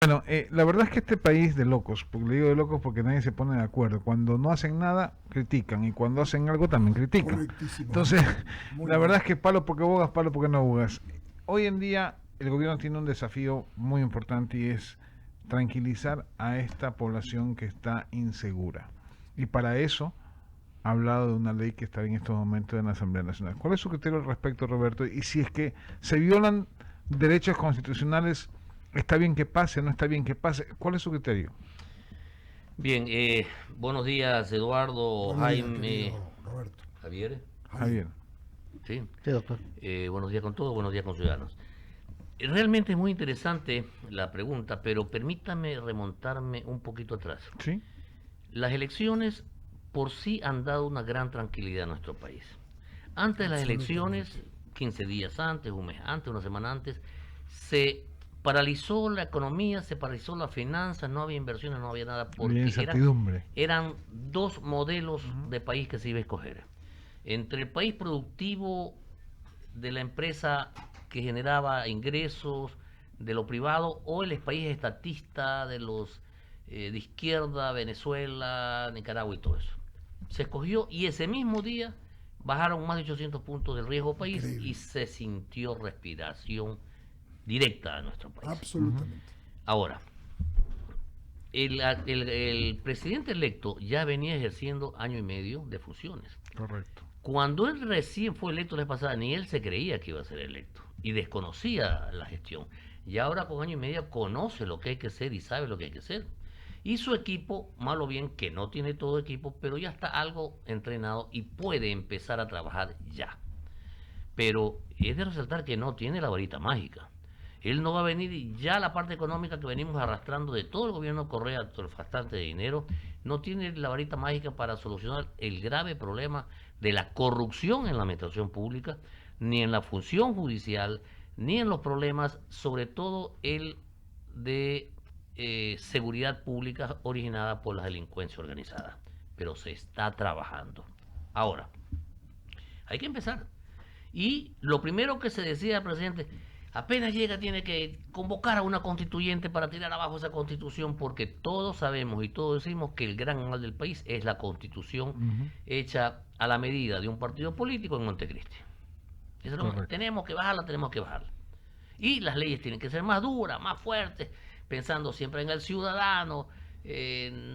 Bueno, la verdad es que este país de locos, porque le digo de locos porque nadie se pone de acuerdo. Cuando no hacen nada, critican, y cuando hacen algo también critican. Correctísimo. Entonces, Muy la verdad bien. es que palo porque bogas, palo porque no bogas. Hoy en día el gobierno tiene un desafío muy importante y es tranquilizar a esta población que está insegura. Y para eso ha hablado de una ley que está en estos momentos en la Asamblea Nacional. ¿Cuál es su criterio al respecto, Roberto? Y si es que se violan derechos constitucionales, ¿está bien que pase? ¿No está bien que pase? ¿Cuál es su criterio? Bien, buenos días Eduardo, Buenos días, Jaime, querido Roberto. Javier, Javier. Javier. ¿sí? Sí, doctor. Buenos días con todos, buenos días con ciudadanos. Realmente es muy interesante la pregunta, pero permítame remontarme un poquito atrás. ¿Sí? Las elecciones por sí han dado una gran tranquilidad a nuestro país. Antes de las elecciones, Absolutamente. 15 días antes, un mes antes, una semana antes, se paralizó la economía, se paralizó las finanzas, no había inversiones, no había nada, Había porque incertidumbre. eran dos modelos de país que se iba a escoger. Entre el país productivo de la empresa que generaba ingresos de lo privado o el país estatista de los de izquierda, Venezuela, Nicaragua y todo eso. Se escogió y ese mismo día bajaron más de 800 puntos del riesgo país y Increíble. se sintió respiración directa a nuestro país. Absolutamente. Ahora, el presidente electo ya venía ejerciendo año y medio de funciones. Correcto. Cuando él recién fue electo la vez pasada, ni él se creía que iba a ser electo y desconocía la gestión. Y ahora con año y medio conoce lo que hay que hacer y sabe lo que hay que hacer. Y su equipo, malo o bien, que no tiene todo equipo, pero ya está algo entrenado y puede empezar a trabajar ya. Pero es de resaltar que no tiene la varita mágica. Él no va a venir y ya la parte económica que venimos arrastrando de todo el gobierno Correa, todo el bastante de dinero, no tiene la varita mágica para solucionar el grave problema de la corrupción en la administración pública, ni en la función judicial, ni en los problemas, sobre todo el de seguridad pública originada por la delincuencia organizada. Pero se está trabajando. Ahora, hay que empezar. Y lo primero que se decía al presidente, apenas llega tiene que convocar a una constituyente para tirar abajo esa constitución, porque todos sabemos y todos decimos que el gran mal del país es la constitución hecha a la medida de un partido político en Montecristi. Eso es lo que Correcto. tenemos que bajarla, tenemos que bajarla. Y las leyes tienen que ser más duras, más fuertes, pensando siempre en el ciudadano,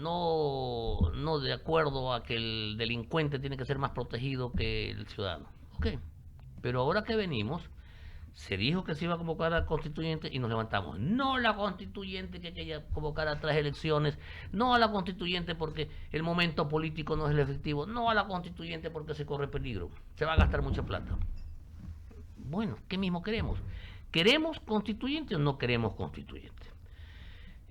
no de acuerdo a que el delincuente tiene que ser más protegido que el ciudadano. Ok, pero ahora que venimos, se dijo que se iba a convocar a la constituyente y nos levantamos. No la constituyente que quería convocar a 3 elecciones, no a la constituyente porque el momento político no es el efectivo, no a la constituyente porque se corre peligro, se va a gastar mucha plata. Bueno, ¿qué mismo queremos? ¿Queremos constituyente o no queremos constituyente?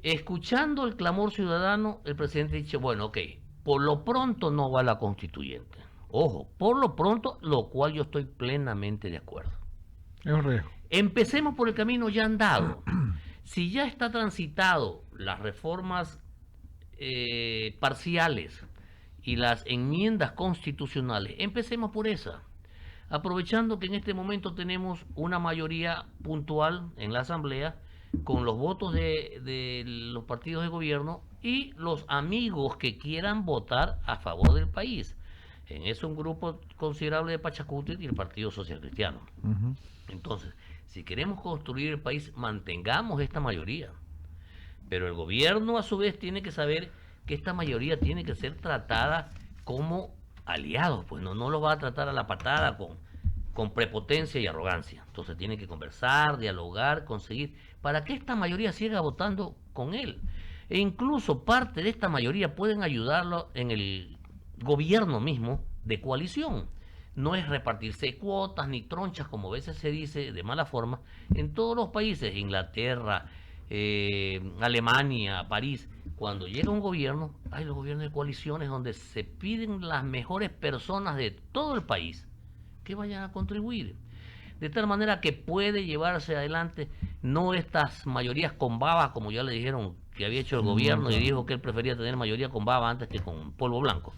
Escuchando el clamor ciudadano, el presidente dice, bueno, ok, por lo pronto no va la constituyente. Ojo, por lo pronto, lo cual yo estoy plenamente de acuerdo. Es un riesgo. Empecemos por el camino ya andado. Si ya está transitado las reformas parciales y las enmiendas constitucionales, empecemos por esa. Aprovechando que en este momento tenemos una mayoría puntual en la Asamblea con los votos de los partidos de gobierno y los amigos que quieran votar a favor del país. En eso un grupo considerable de Pachacuti y el Partido Social Cristiano. Entonces, si queremos construir el país, mantengamos esta mayoría. Pero el gobierno a su vez tiene que saber que esta mayoría tiene que ser tratada como aliados, pues no lo va a tratar a la patada con prepotencia y arrogancia. Entonces tiene que conversar, dialogar, conseguir, para que esta mayoría siga votando con él. E incluso parte de esta mayoría pueden ayudarlo en el gobierno mismo de coalición. No es repartirse cuotas ni tronchas, como a veces se dice de mala forma, en todos los países, Inglaterra, Alemania, París. Cuando llega un gobierno, hay los gobiernos de coaliciones donde se piden las mejores personas de todo el país que vayan a contribuir. De tal manera que puede llevarse adelante no estas mayorías con baba, como ya le dijeron que había hecho el gobierno y dijo que él prefería tener mayoría con baba antes que con polvo blanco.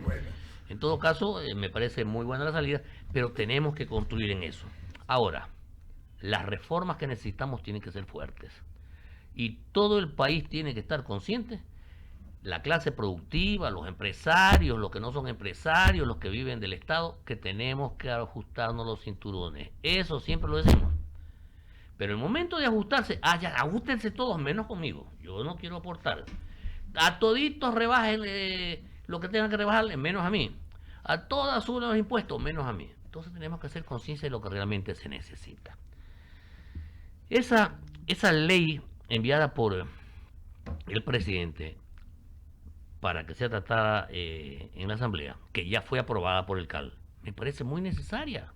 Bueno. En todo caso, me parece muy buena la salida, pero tenemos que construir en eso. Ahora, las reformas que necesitamos tienen que ser fuertes. y todo el país tiene que estar consciente, la clase productiva, los empresarios, los que no son empresarios, los que viven del Estado, que tenemos que ajustarnos los cinturones. Eso siempre lo decimos. Pero el momento de ajustarse, ya, ajustense todos, menos conmigo. Yo no quiero aportar. A toditos rebajen lo que tengan que rebajarle, menos a mí. A todas suben los impuestos, menos a mí. Entonces tenemos que hacer conciencia de lo que realmente se necesita. Esa ley enviada por el presidente para que sea tratada en la Asamblea, que ya fue aprobada por el CAL, me parece muy necesaria.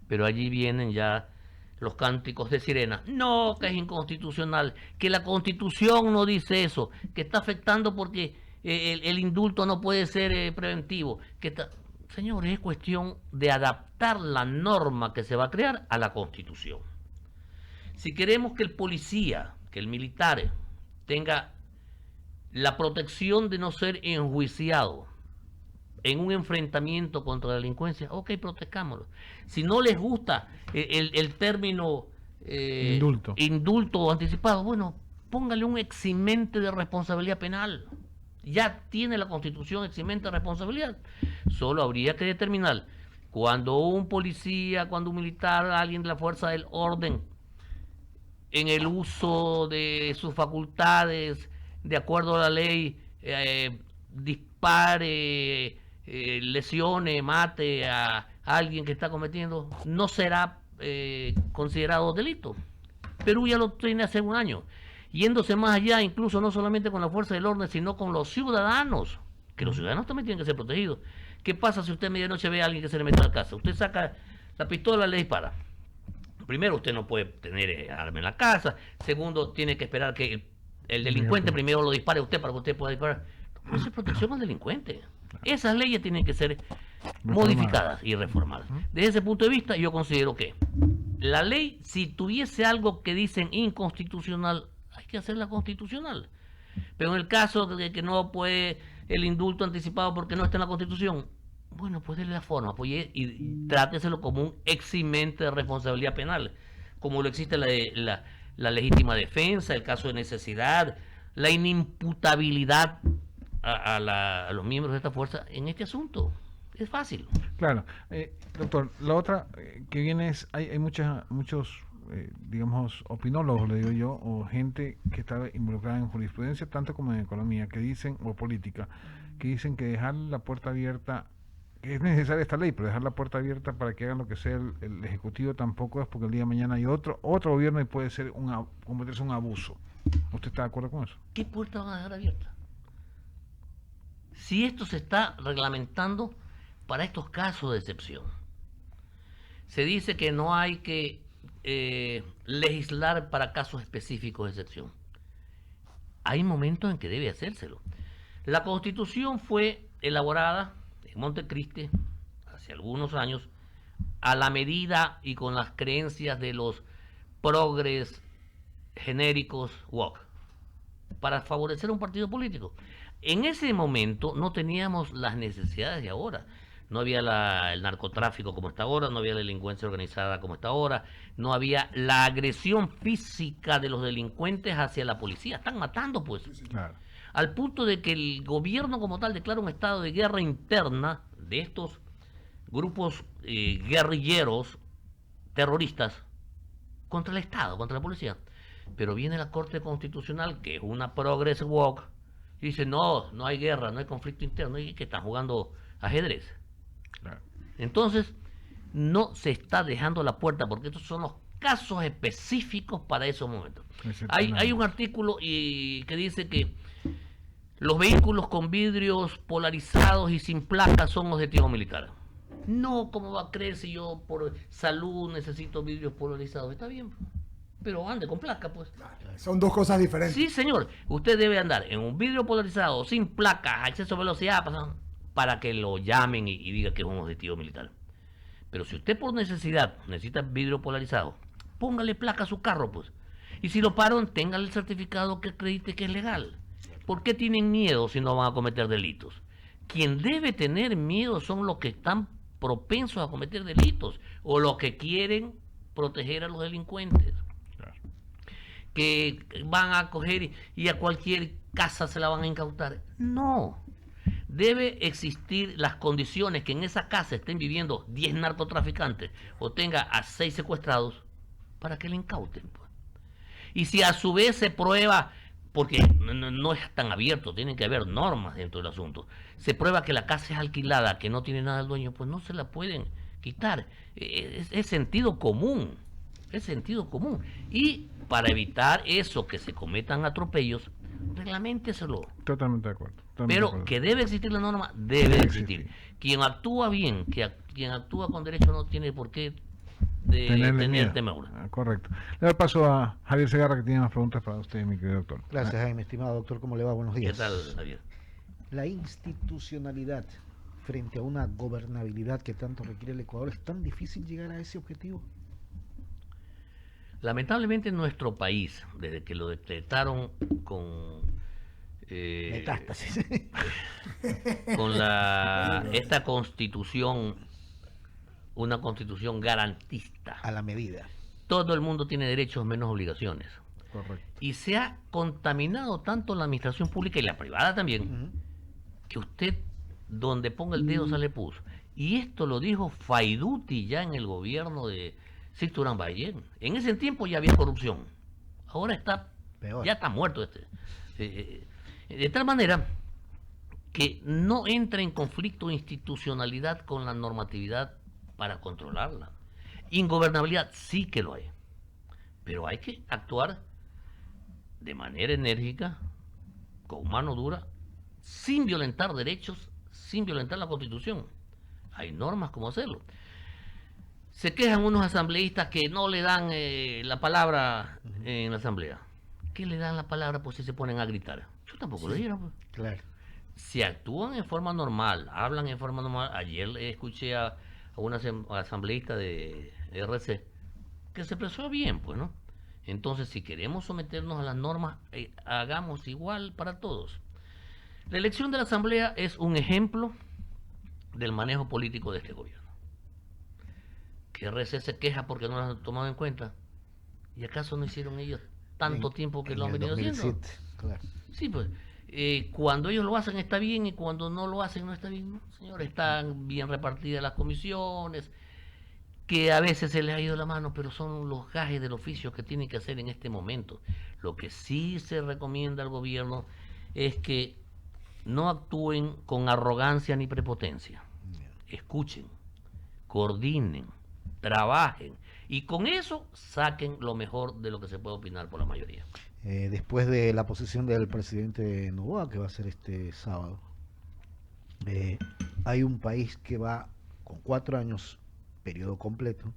Pero allí vienen ya los cánticos de sirena. No, que es inconstitucional, que la Constitución no dice eso, que está afectando porque el indulto no puede ser preventivo. Señores, es cuestión de adaptar la norma que se va a crear a la Constitución. Si queremos que el policía, que el militar tenga la protección de no ser enjuiciado en un enfrentamiento contra la delincuencia, ok, protestámoslo. Si no les gusta el término indulto anticipado, bueno, póngale un eximente de responsabilidad penal. Ya tiene la Constitución eximente de responsabilidad. Solo habría que determinar cuando un policía, cuando un militar, alguien de la fuerza del orden, en el uso de sus facultades, de acuerdo a la ley, dispare, lesione, mate a alguien que está cometiendo, no será considerado delito. Perú ya lo tiene hace un año, yéndose más allá, incluso no solamente con la fuerza del orden, sino con los ciudadanos, que los ciudadanos también tienen que ser protegidos. ¿Qué pasa si usted a medianoche ve a alguien que se le mete a la casa? Usted saca la pistola, le dispara. Primero, usted no puede tener arma en la casa. Segundo, tiene que esperar que el delincuente primero lo dispare a usted para que usted pueda disparar. Eso es protección al delincuente. Esas leyes tienen que ser modificadas y reformadas. Desde ese punto de vista, yo considero que la ley, si tuviese algo que dicen inconstitucional, hay que hacerla constitucional. Pero en el caso de que no puede el indulto anticipado porque no está en la Constitución, bueno, pues déle la forma, pues, y tráteselo como un eximente de responsabilidad penal, como lo existe la legítima defensa, el caso de necesidad, la inimputabilidad a los miembros de esta fuerza en este asunto. Es fácil. Claro. Doctor, la otra que viene es, hay muchos, digamos, opinólogos, le digo yo, o gente que está involucrada en jurisprudencia, tanto como en economía, que dicen, o política, que dicen que dejar la puerta abierta, que es necesaria esta ley, pero dejar la puerta abierta para que hagan lo que sea el Ejecutivo tampoco es, porque el día de mañana hay otro gobierno y puede ser convertirse en un abuso. ¿Usted está de acuerdo con eso? ¿Qué puerta van a dejar abierta? Si esto se está reglamentando para estos casos de excepción. Se dice que no hay que legislar para casos específicos de excepción. Hay momentos en que debe hacérselo. La Constitución fue elaborada en Montecristi hace algunos años a la medida y con las creencias de los progres genéricos woke para favorecer un partido político. En ese momento no teníamos las necesidades de ahora. No había el narcotráfico como está ahora, no había la delincuencia organizada como está ahora, no había la agresión física de los delincuentes hacia la policía. Están matando, pues. Claro. Al punto de que el gobierno como tal declara un estado de guerra interna de estos grupos guerrilleros, terroristas, contra el Estado, contra la policía. Pero viene la Corte Constitucional, que es una progress woke, y dice, no hay guerra, no hay conflicto interno, y que están jugando ajedrez. Claro. Entonces, no se está dejando la puerta, porque estos son los casos específicos para esos momentos. Hay un artículo que dice que los vehículos con vidrios polarizados y sin placas son objetivo militar. No, ¿cómo va a creer si yo por salud necesito vidrios polarizados? Está bien, pero ande con placa, pues. Son dos cosas diferentes. Sí, señor. Usted debe andar en un vidrio polarizado, sin placas, exceso de velocidad, para que lo llamen y diga que es un objetivo militar. Pero si usted por necesidad necesita vidrio polarizado, póngale placa a su carro, pues. Y si lo paran, téngale el certificado que acredite que es legal. ¿Por qué tienen miedo si no van a cometer delitos? Quien debe tener miedo son los que están propensos a cometer delitos o los que quieren proteger a los delincuentes. Claro. que van a coger y a cualquier casa se la van a incautar. No. Debe existir las condiciones que en esa casa estén viviendo 10 narcotraficantes o tenga a 6 secuestrados para que le incauten, pues. Y si a su vez se prueba, porque no es tan abierto, tienen que haber normas dentro del asunto, se prueba que la casa es alquilada, que no tiene nada el dueño, pues no se la pueden quitar. Es sentido común, es sentido común. Y para evitar eso, que se cometan atropellos, reglamenténselo. Totalmente de acuerdo. Pero que debe existir la norma, debe existir. Quien actúa bien, quien actúa con derecho no tiene por qué tener temor. Correcto. Le doy paso a Javier Segarra, que tiene más preguntas para usted, mi querido doctor. Gracias, Jaime. Estimado doctor, ¿cómo le va? Buenos días. ¿Qué tal, Javier? La institucionalidad frente a una gobernabilidad que tanto requiere el Ecuador, ¿es tan difícil llegar a ese objetivo? Lamentablemente en nuestro país, desde que lo decretaron con metástasis, con esta constitución, una constitución garantista, a la medida. Todo el mundo tiene derechos menos obligaciones. Correcto. Y se ha contaminado tanto la administración pública y la privada también, que usted donde ponga el dedo sale pus. Y esto lo dijo Fayduti ya en el gobierno de Sixto Durán Ballén. En ese tiempo ya había corrupción. Ahora está peor. Ya está muerto de tal manera que no entra en conflicto institucionalidad con la normatividad para controlarla. Ingobernabilidad sí que lo hay, pero hay que actuar de manera enérgica, con mano dura, sin violentar derechos, sin violentar la Constitución. Hay normas como hacerlo. Se quejan unos asambleístas que no le dan la palabra en la asamblea. ¿Qué le dan la palabra pues si se ponen a gritar? Yo tampoco lo diera, pues. Claro. Si actúan en forma normal, hablan en forma normal. Ayer escuché a una asambleísta de RC que se expresó bien, pues, ¿no? Entonces, si queremos someternos a las normas, hagamos igual para todos. La elección de la asamblea es un ejemplo del manejo político de este gobierno. Que RC se queja porque no lo han tomado en cuenta. ¿Y acaso no hicieron ellos tanto tiempo que lo han venido 2007, haciendo? claro. Sí, pues. Cuando ellos lo hacen está bien y cuando no lo hacen no está bien. No, señor, están bien repartidas las comisiones, que a veces se les ha ido la mano, pero son los gajes del oficio que tienen que hacer en este momento. Lo que sí se recomienda al gobierno es que no actúen con arrogancia ni prepotencia. Escuchen, coordinen, trabajen y con eso saquen lo mejor de lo que se puede opinar por la mayoría. Después de la posesión del presidente Noboa, que va a ser este sábado, hay un país que va con 4 años, periodo completo,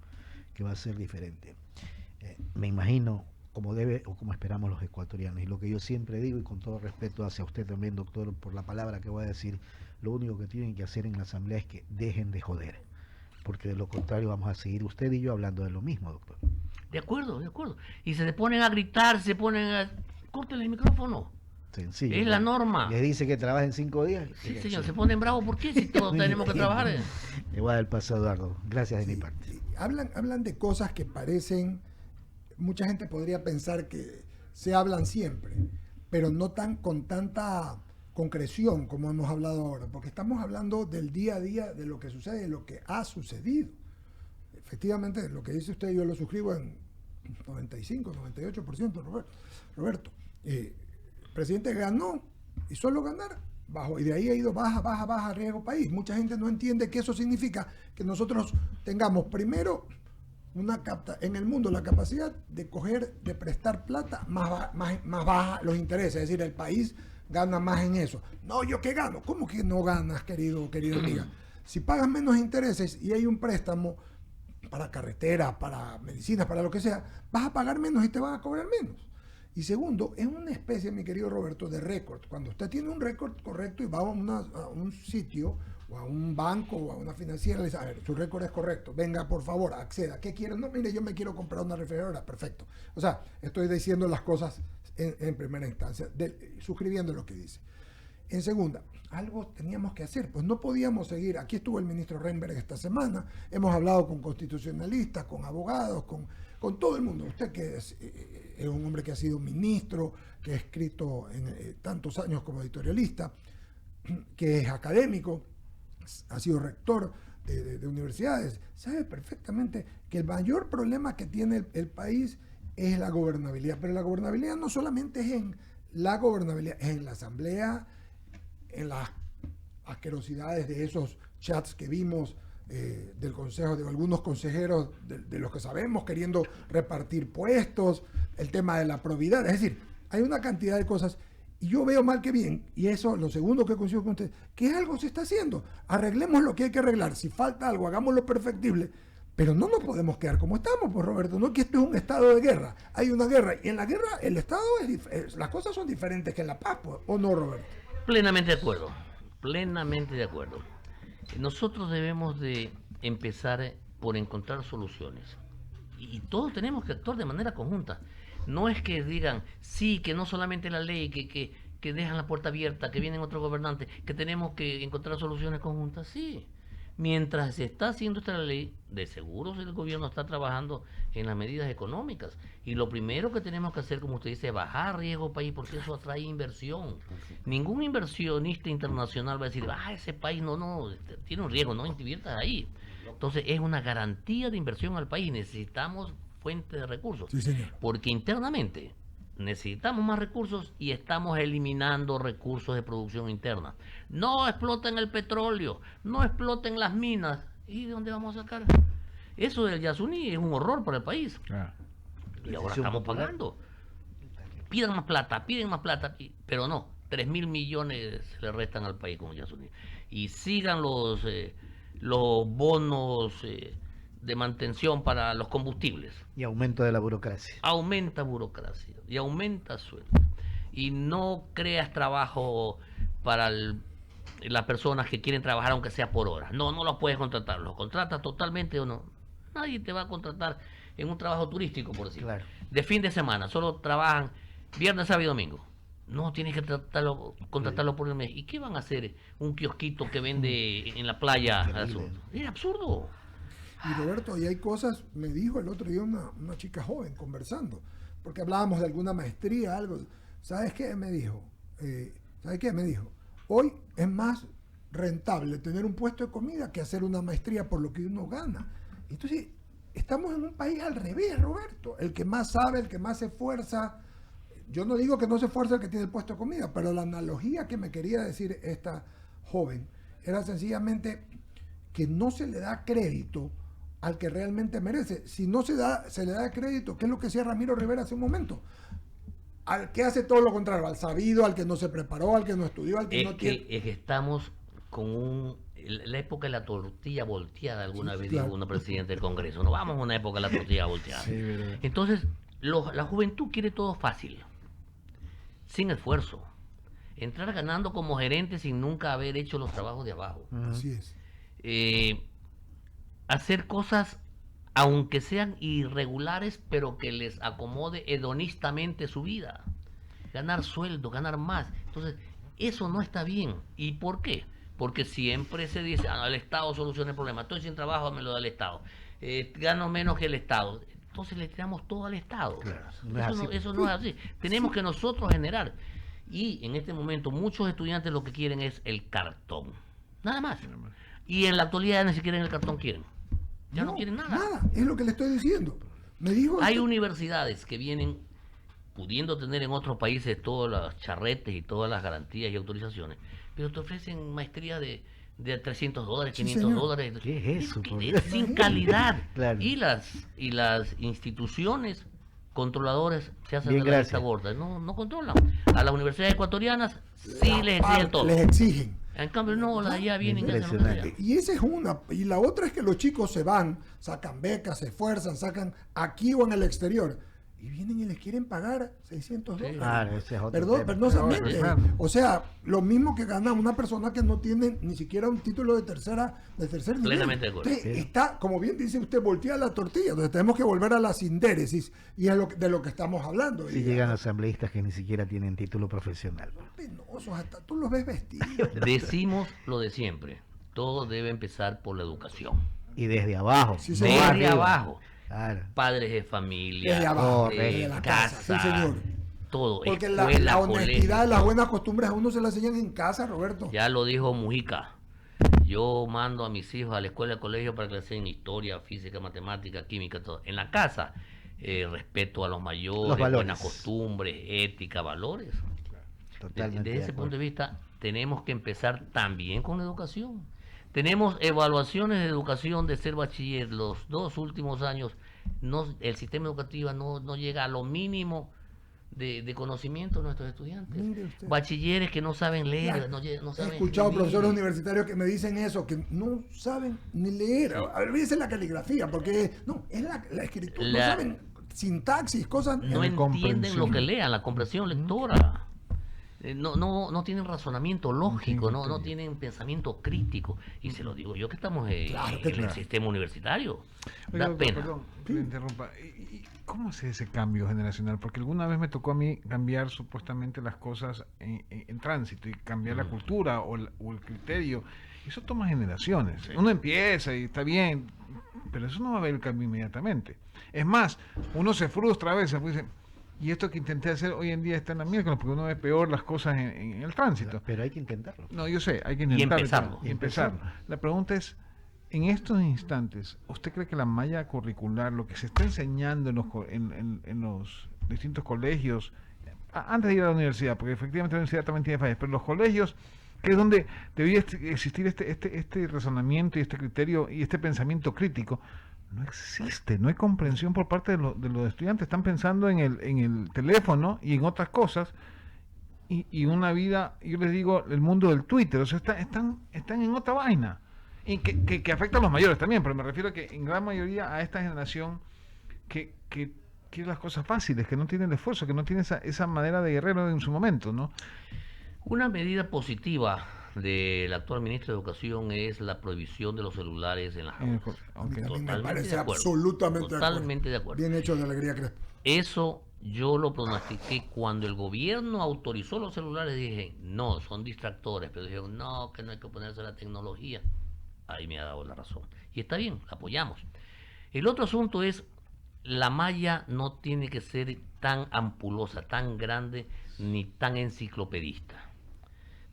que va a ser diferente. Me imagino como debe o como esperamos los ecuatorianos. Y lo que yo siempre digo, y con todo respeto hacia usted también, doctor, por la palabra que voy a decir, lo único que tienen que hacer en la asamblea es que dejen de joder, porque de lo contrario vamos a seguir usted y yo hablando de lo mismo, doctor. De acuerdo, de acuerdo. Y se ponen a gritar, se ponen a... Córtenle el micrófono. Sencillo. Es la norma. Les dice que trabajen 5 días. Sí, señor, se ponen bravos. ¿Por qué? Si todos tenemos que trabajar. Le voy a dar el paso a Eduardo. Gracias de mi parte. Hablan de cosas que parecen... Mucha gente podría pensar que se hablan siempre, pero no tan con tanta concreción como hemos hablado ahora, porque estamos hablando del día a día, de lo que sucede, de lo que ha sucedido. Efectivamente, lo que dice usted yo lo suscribo en 95, 98%, Roberto. El presidente ganó y solo ganar bajo, y de ahí ha ido baja riesgo país. Mucha gente no entiende que eso significa que nosotros tengamos primero en el mundo la capacidad de prestar plata más baja los intereses, es decir, el país gana más en eso. No, ¿yo qué gano? ¿Cómo que no ganas, querido amiga? Si pagas menos intereses y hay un préstamo para carreteras, para medicinas, para lo que sea, vas a pagar menos y te van a cobrar menos. Y segundo, es una especie, mi querido Roberto, de récord. Cuando usted tiene un récord correcto y va a un sitio o a un banco o a una financiera, le dice, a ver, su récord es correcto, venga por favor, acceda. ¿Qué quiere? No, mire, yo me quiero comprar una refrigeradora, perfecto. O sea, estoy diciendo las cosas en primera instancia, suscribiendo lo que dice. En segunda, algo teníamos que hacer, pues no podíamos seguir. Aquí estuvo el ministro Renberg esta semana, hemos hablado con constitucionalistas, con abogados, con con todo el mundo. Usted que es un hombre que ha sido ministro, que ha escrito en tantos años como editorialista, que es académico, ha sido rector de universidades, sabe perfectamente que el mayor problema que tiene el país es la gobernabilidad. Pero la gobernabilidad no solamente es en la gobernabilidad, es en la asamblea, en las asquerosidades de esos chats que vimos del consejo, de algunos consejeros de los que sabemos queriendo repartir puestos, el tema de la probidad, es decir, hay una cantidad de cosas. Y yo veo mal que bien, y eso, lo segundo que coincido con usted, que algo se está haciendo. Arreglemos lo que hay que arreglar. Si falta algo, hagámoslo perfectible. Pero no nos podemos quedar como estamos, pues Roberto. No, que esto es un estado de guerra. Hay una guerra. Y en la guerra, el estado las cosas son diferentes que en la paz, pues, ¿o no, Roberto? Plenamente de acuerdo. Plenamente de acuerdo. Nosotros debemos de empezar por encontrar soluciones. Y todos tenemos que actuar de manera conjunta. No es que digan, sí, que no solamente la ley, que dejan la puerta abierta, que vienen otros gobernantes, que tenemos que encontrar soluciones conjuntas, sí. Mientras se está haciendo esta ley, de seguro el gobierno está trabajando en las medidas económicas. Y lo primero que tenemos que hacer, como usted dice, es bajar riesgo país, porque eso atrae inversión. Ningún inversionista internacional va a decir, ese país no, tiene un riesgo, no inviertas ahí. Entonces es una garantía de inversión al país. Necesitamos fuente de recursos, Sí, señor. porque internamente necesitamos más recursos y estamos eliminando recursos de producción interna. No exploten el petróleo, no exploten las minas. ¿Y de dónde vamos a sacar? Eso del Yasuní es un horror para el país. Y ahora estamos pagando. Piden más plata, pero no, 3.000 millones le restan al país con el Yasuní. Y sigan los bonos de mantención para los combustibles. Y aumento de la burocracia. Aumenta burocracia y aumenta sueldo. Y no creas trabajo para las personas que quieren trabajar aunque sea por horas. No los puedes contratar. Los contratas totalmente o no. Nadie te va a contratar en un trabajo turístico, por decirlo. Claro. De fin de semana. Solo trabajan viernes, sábado y domingo. No, tienes que contratarlo por el mes. ¿Y qué van a hacer un kiosquito que vende en la playa? Es absurdo. Y Roberto, y hay cosas, me dijo el otro día una chica joven conversando, porque hablábamos de alguna maestría, algo. ¿Sabes qué? Me dijo. Hoy es más rentable tener un puesto de comida que hacer una maestría por lo que uno gana. Entonces, estamos en un país al revés, Roberto. El que más sabe, el que más se esfuerza. Yo no digo que no se esfuerce el que tiene el puesto de comida, pero la analogía que me quería decir esta joven era sencillamente que no se le da crédito al que realmente merece. Si no se le da crédito, ¿qué es lo que decía Ramiro Rivera hace un momento? Al que hace todo lo contrario, al sabido, al que no se preparó, al que no estudió, al que no tiene... Es que estamos con la época de la tortilla volteada, alguna vez dijo una presidenta del Congreso. No vamos a una época de la tortilla volteada. Sí, verdad. Entonces, la juventud quiere todo fácil, sin esfuerzo. Entrar ganando como gerente sin nunca haber hecho los trabajos de abajo. Así es. Hacer cosas aunque sean irregulares, pero que les acomode hedonistamente su vida. Ganar sueldo, ganar más. Entonces, eso no está bien. ¿Y por qué? Porque siempre se dice, el Estado soluciona el problema. Estoy sin trabajo, me lo da el Estado. Gano menos que el Estado. Entonces le tiramos todo al Estado. Claro, Eso no es así. Tenemos que nosotros generar. Y en este momento muchos estudiantes lo que quieren es el cartón. Nada más. Y en la actualidad ni siquiera en el cartón quieren. Ya no quieren nada. Nada, es lo que le estoy diciendo. Me dijo... Hay universidades que vienen pudiendo tener en otros países todos los charretes y todas las garantías y autorizaciones, pero te ofrecen maestría de $300, Sí, $500. señor. ¿Qué es eso? Sin calidad. Claro. Y las instituciones controladoras se hacen Bien, de la vista gracias. gorda. No controlan. A las universidades ecuatorianas sí les exigen todo. Les exigen. En cambio, no, las de allá vienen y hacen lo que Impresionante. sea. Y esa es una. Y la otra es que los chicos se van, sacan becas, se esfuerzan, sacan aquí o en el exterior. Y vienen y les quieren pagar $600. Claro, ese es otro Perdón, tema. pernosamente. Claro. O sea, lo mismo que gana una persona que no tiene ni siquiera un título de tercer nivel. Plenamente de acuerdo. Entonces, está, como bien dice usted, voltea la tortilla. Entonces tenemos que volver a la sindéresis. Y es de lo que estamos hablando. Si Y llegan asambleístas que ni siquiera tienen título profesional. penosos, hasta tú los ves vestidos. Decimos lo de siempre. Todo debe empezar por la educación. Y desde abajo. Sí, no señor. Desde arriba. abajo. Claro. padres de familia, Desde abajo, desde la casa, sí, señor. todo, Porque escuela, la honestidad, colegio. las buenas costumbres a uno se las enseñan en casa, Roberto. Ya lo dijo Mujica. Yo mando a mis hijos a la escuela, al colegio para que les enseñen historia, física, matemática, química, todo. En la casa, respeto a los mayores, Los valores. buenas costumbres, ética, valores. Totalmente. Desde de ese acuerdo. punto de vista, tenemos que empezar también con la educación. Tenemos evaluaciones de educación de ser bachiller. Los 2 últimos años, el sistema educativo no llega a lo mínimo de conocimiento de nuestros estudiantes. Mire usted. Bachilleres que no saben leer, no He saben escuchado escribir. profesores universitarios que me dicen eso, que no saben ni leer. A veces la caligrafía, porque no, es la escritura. No saben sintaxis, cosas. No de entienden comprensión. lo que lean, la comprensión lectora. No tienen razonamiento lógico, no criterio. tienen pensamiento crítico. Y se lo digo yo que estamos Claro, en el claro. sistema universitario. Oiga, Da doctor, pena. perdón, que le interrumpa. ¿Y cómo es ese cambio generacional? Porque alguna vez me tocó a mí cambiar supuestamente las cosas en tránsito y cambiar la cultura o el criterio. Eso toma generaciones. Sí. Uno empieza y está bien, pero eso no va a haber el cambio inmediatamente. Es más, uno se frustra a veces, pues dice, y esto que intenté hacer hoy en día está en la miércoles, porque uno ve peor las cosas en el tránsito. Pero hay que intentarlo. No, yo sé, hay que intentarlo. empezarlo. Y empezarlo. La pregunta es, en estos instantes, ¿usted cree que la malla curricular, lo que se está enseñando en los distintos colegios, antes de ir a la universidad, porque efectivamente la universidad también tiene fallas, pero los colegios, que es donde debería existir este razonamiento y este criterio y este pensamiento crítico, no existe, no hay comprensión por parte de los estudiantes, están pensando en el teléfono y en otras cosas, y una vida, yo les digo, el mundo del Twitter, o sea, están en otra vaina, y que afecta a los mayores también, pero me refiero a que en gran mayoría a esta generación que quiere las cosas fáciles, que no tiene el esfuerzo, que no tiene esa manera de guerrero en su momento, ¿no? Una medida positiva del actual ministro de Educación es la prohibición de los celulares en las aulas. A mí Ok. también me Totalmente parece de acuerdo. absolutamente Totalmente de acuerdo. Bien hecho de Alegría Crespo. Eso yo lo pronostiqué cuando el gobierno autorizó los celulares. Dije, no, son distractores. Pero dijeron, no, que no hay que ponerse la tecnología. Ahí me ha dado la razón. Y está bien, la apoyamos. El otro asunto es, la malla no tiene que ser tan ampulosa, tan grande, ni tan enciclopedista.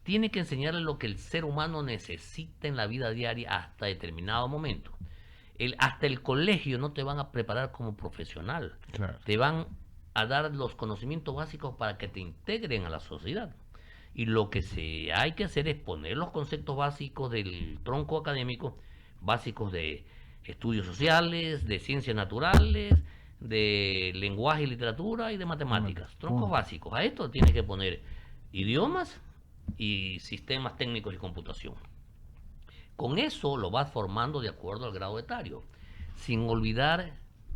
Tiene que enseñarle lo que el ser humano necesita en la vida diaria hasta determinado momento. Hasta el colegio no te van a preparar como profesional. Claro. Te van a dar los conocimientos básicos para que te integren a la sociedad. Y lo que hay que hacer es poner los conceptos básicos del tronco académico, básicos de estudios sociales, de ciencias naturales, de lenguaje y literatura y de matemáticas. Troncos básicos. A esto tienes que poner idiomas y sistemas técnicos y computación. Con eso lo vas formando de acuerdo al grado etario, sin olvidar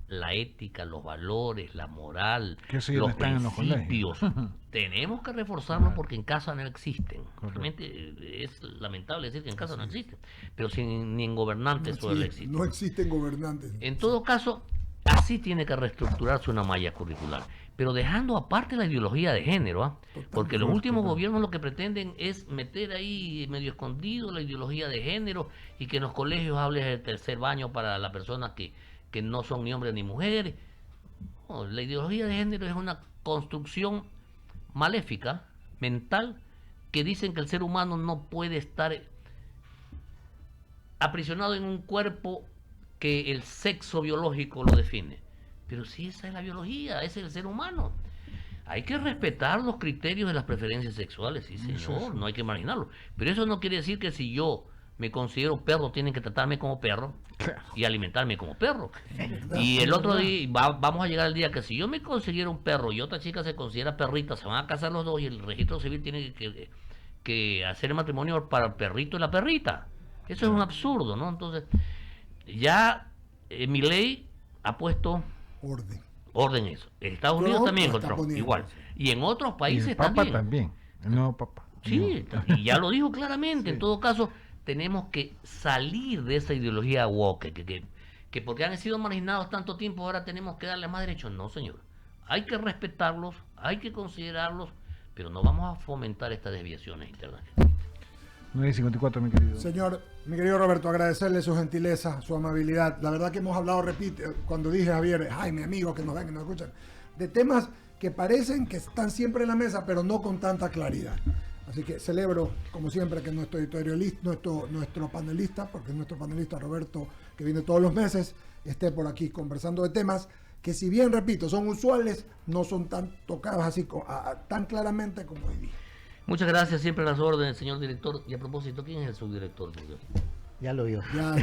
la ética, los valores, la moral, Que eso ya no los están en los principios. colegios. Tenemos que reforzarlo porque en casa no existen. Correcto. Realmente es lamentable decir que en casa no existen, pero ni en gobernantes suele Sí, existir. no existen gobernantes. En todo caso, así tiene que reestructurarse una malla curricular, pero dejando aparte la ideología de género, ¿ah? Porque los últimos gobiernos lo que pretenden es meter ahí medio escondido la ideología de género y que en los colegios hables del tercer baño para las personas que no son ni hombres ni mujeres. No, la ideología de género es una construcción maléfica, mental, que dicen que el ser humano no puede estar aprisionado en un cuerpo que el sexo biológico lo define. Pero si esa es la biología, ese es el ser humano. Hay que respetar los criterios de las preferencias sexuales, sí señor, no hay que marginarlo. Pero eso no quiere decir que si yo me considero perro, tienen que tratarme como perro y alimentarme como perro. Y el otro día, vamos a llegar al día que si yo me considero un perro y otra chica se considera perrita, se van a casar los dos y el registro civil tiene que hacer el matrimonio para el perrito y la perrita. Eso es un absurdo, ¿no? Entonces, ya mi ley ha puesto orden en eso. En Estados Unidos también encontró igual. Y en otros países y el Papa también. también. El nuevo Papa. Sí, y ya lo dijo claramente. En todo caso, tenemos que salir de esa ideología woke, que porque han sido marginados tanto tiempo, ahora tenemos que darle más derechos. No, señor. Hay que respetarlos, hay que considerarlos, pero no vamos a fomentar estas desviaciones internas. 9:54, mi querido. Señor, mi querido Roberto, agradecerle su gentileza, su amabilidad. La verdad que hemos hablado, repite, cuando dije Javier, ay, mi amigo, que nos ven, que nos escuchan, de temas que parecen que están siempre en la mesa, pero no con tanta claridad. Así que celebro, como siempre, que nuestro editorialista, nuestro panelista, porque es nuestro panelista Roberto, que viene todos los meses, esté por aquí conversando de temas que, si bien, repito, son usuales, no son tan tocados así tan claramente como hoy día. Muchas gracias, siempre a las órdenes, señor director. Y a propósito, ¿quién es el subdirector? Ya lo vio. Ya lo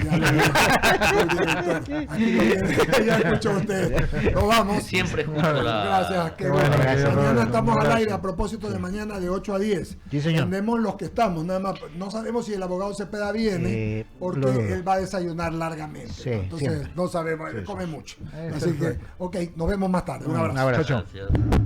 aquí lo tiene, ya escuchó usted. Nos vamos. Siempre justo la... Gracias, qué bueno, bueno. gracias, Mañana Roberto. estamos al Gracias. aire, a propósito de mañana de 8 a 10. Sí, señor. Tenemos los que estamos, nada más. No sabemos si el abogado Cepeda viene, porque lo dudo. él va a desayunar largamente. Sí, ¿no? Entonces, siempre. no sabemos, él come mucho. Así que, ok, nos vemos más tarde. Un abrazo. Un abrazo. Chao, chao. Gracias.